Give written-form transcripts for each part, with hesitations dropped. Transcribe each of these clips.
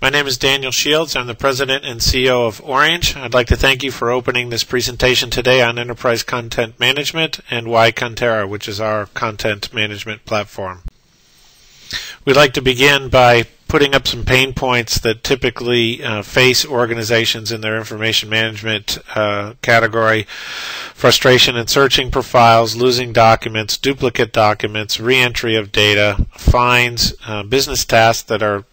My name is Daniel Shields. I'm the President and CEO of Orienge. I'd like to thank you for opening this presentation today on Enterprise Content Management and why Conterra, which is our content management platform. We'd like to begin by putting up some pain points that typically face organizations in their information management category: frustration in searching for files, losing documents, duplicate documents, re-entry of data, fines, business tasks that are,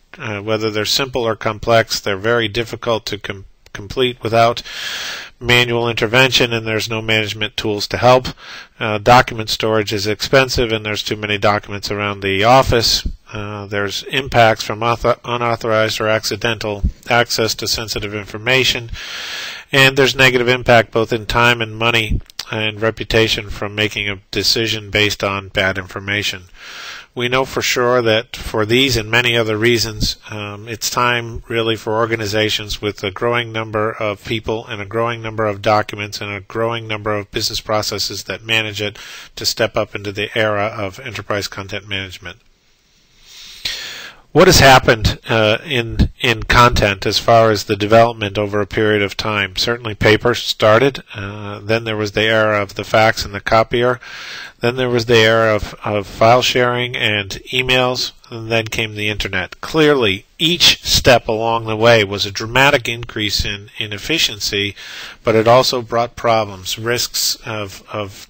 whether they're simple or complex, they're very difficult to complete without manual intervention, and there's no management tools to help. Document storage is expensive, and there's too many documents around the office. There's impacts from unauthorized or accidental access to sensitive information, and there's negative impact both in time and money and reputation from making a decision based on bad information. We know for sure that for these and many other reasons, it's time really for organizations with a growing number of people and a growing number of documents and a growing number of business processes that manage it to step up into the era of enterprise content management. What has happened in content as far as the development over a period of time? Certainly paper started, then there was the era of the fax and the copier, then there was the era of file sharing and emails, and then came the internet. Clearly, each step along the way was a dramatic increase in efficiency, but it also brought problems, risks of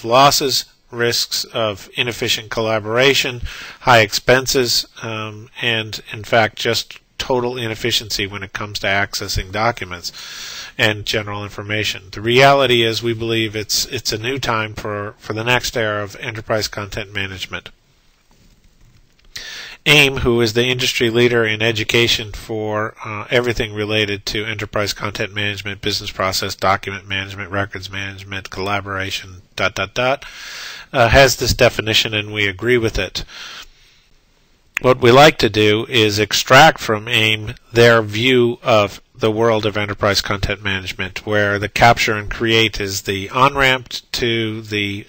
losses, risks of inefficient collaboration, high expenses, and in fact just total inefficiency when it comes to accessing documents and general information. The reality is we believe it's a new time for the next era of enterprise content management. AIM, who is the industry leader in education for everything related to enterprise content management, business process, document management, records management, collaboration, has this definition, and we agree with it. What we like to do is extract from AIM their view of the world of enterprise content management, where the capture and create is the on-ramp to the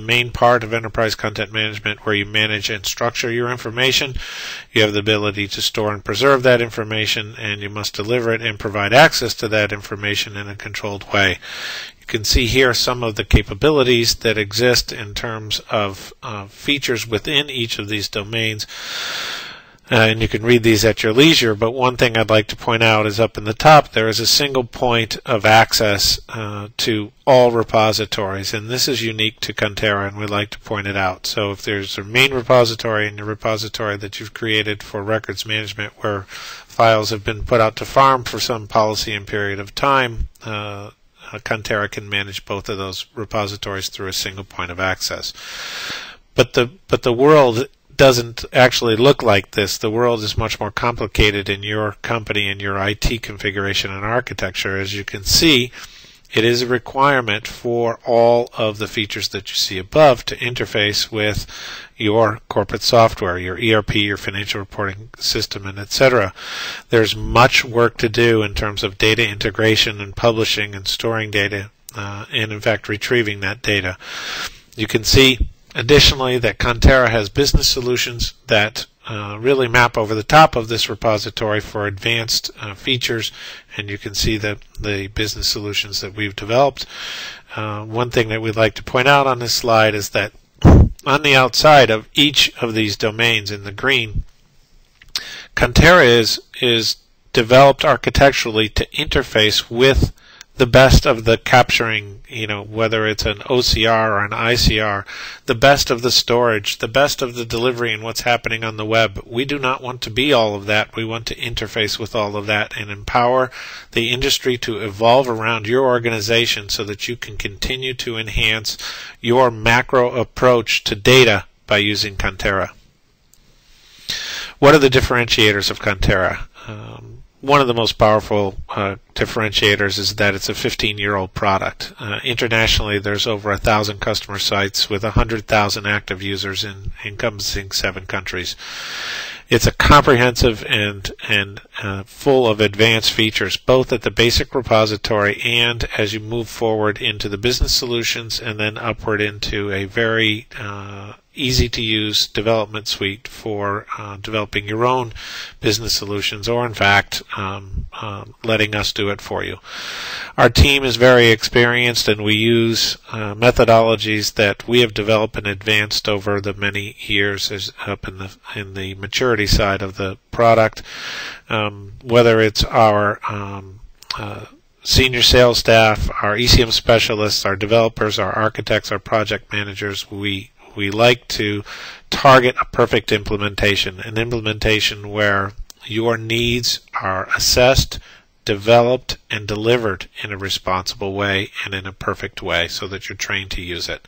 main part of enterprise content management, where you manage and structure your information. You have the ability to store and preserve that information, and you must deliver it and provide access to that information in a controlled way. You can see here some of the capabilities that exist in terms of features within each of these domains. And you can read these at your leisure, but one thing I'd like to point out is up in the top there is a single point of access to all repositories, and this is unique to Conterra, and we like to point it out. So if there's a main repository in your repository that you've created for records management where files have been put out to farm for some policy and period of time, Conterra can manage both of those repositories through a single point of access. But the world doesn't actually look like this. The world is much more complicated in your company and your IT configuration and architecture. As you can see, it is a requirement for all of the features that you see above to interface with your corporate software, your ERP, your financial reporting system, and etc. There's much work to do in terms of data integration and publishing and storing data, and in fact retrieving that data. You can see additionally that Conterra has business solutions that really map over the top of this repository for advanced features, and you can see the business solutions that we've developed. One thing that we'd like to point out on this slide is that on the outside of each of these domains in the green, Conterra is developed architecturally to interface with the best of the capturing, whether it's an OCR or an ICR, the best of the storage, the best of the delivery and what's happening on the web. We do not want to be all of that. We want to interface with all of that and empower the industry to evolve around your organization so that you can continue to enhance your macro approach to data by using Conterra. What are the differentiators of Conterra? One of the most powerful differentiators is that it's a 15-year-old product. Internationally, there's over 1,000 customer sites with 100,000 active users encompassing 7 countries. It's a comprehensive and full of advanced features, both at the basic repository and as you move forward into the business solutions and then upward into a very easy-to-use development suite for developing your own business solutions, or in fact letting us do it for you. Our team is very experienced, and we use methodologies that we have developed and advanced over the many years up in the maturity side of the product. Whether it's our senior sales staff, our ECM specialists, our developers, our architects, our project managers, we like to target a perfect implementation, an implementation where your needs are assessed, developed, and delivered in a responsible way and in a perfect way so that you're trained to use it.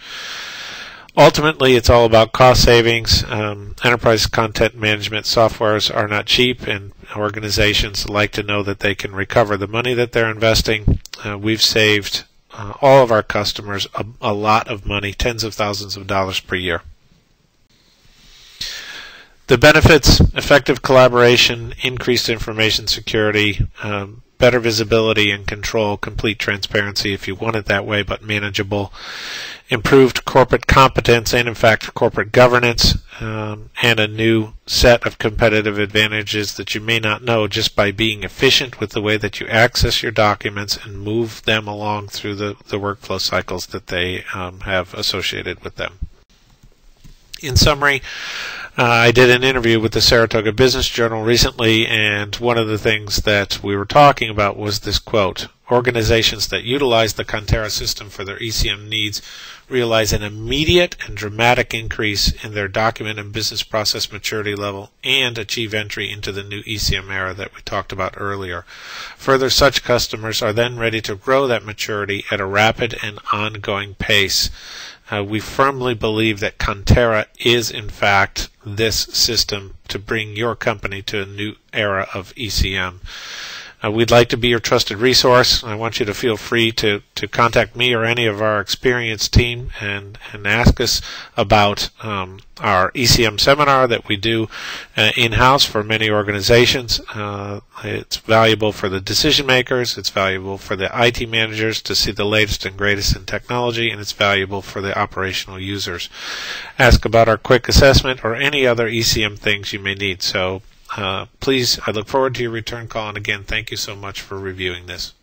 Ultimately, it's all about cost savings. Enterprise content management softwares are not cheap, and organizations like to know that they can recover the money that they're investing. We've saved all of our customers a lot of money, tens of thousands of dollars per year. The benefits: effective collaboration, increased information security, better visibility and control, complete transparency if you want it that way, but manageable, improved corporate competence and in fact corporate governance, and a new set of competitive advantages that you may not know just by being efficient with the way that you access your documents and move them along through the workflow cycles that they have associated with them. In summary, I did an interview with the Saratoga Business Journal recently, and one of the things that we were talking about was this quote: "Organizations that utilize the Conterra system for their ECM needs realize an immediate and dramatic increase in their document and business process maturity level and achieve entry into the new ECM era that we talked about earlier. Further, such customers are then ready to grow that maturity at a rapid and ongoing pace." We firmly believe that Conterra is, in fact, this system to bring your company to a new era of ECM. We'd like to be your trusted resource. I want you to feel free to contact me or any of our experienced team and ask us about our ECM seminar that we do in-house for many organizations. It's valuable for the decision makers, it's valuable for the IT managers to see the latest and greatest in technology, and it's valuable for the operational users. Ask about our quick assessment or any other ECM things you may need. So please, I look forward to your return call, and again, thank you so much for reviewing this.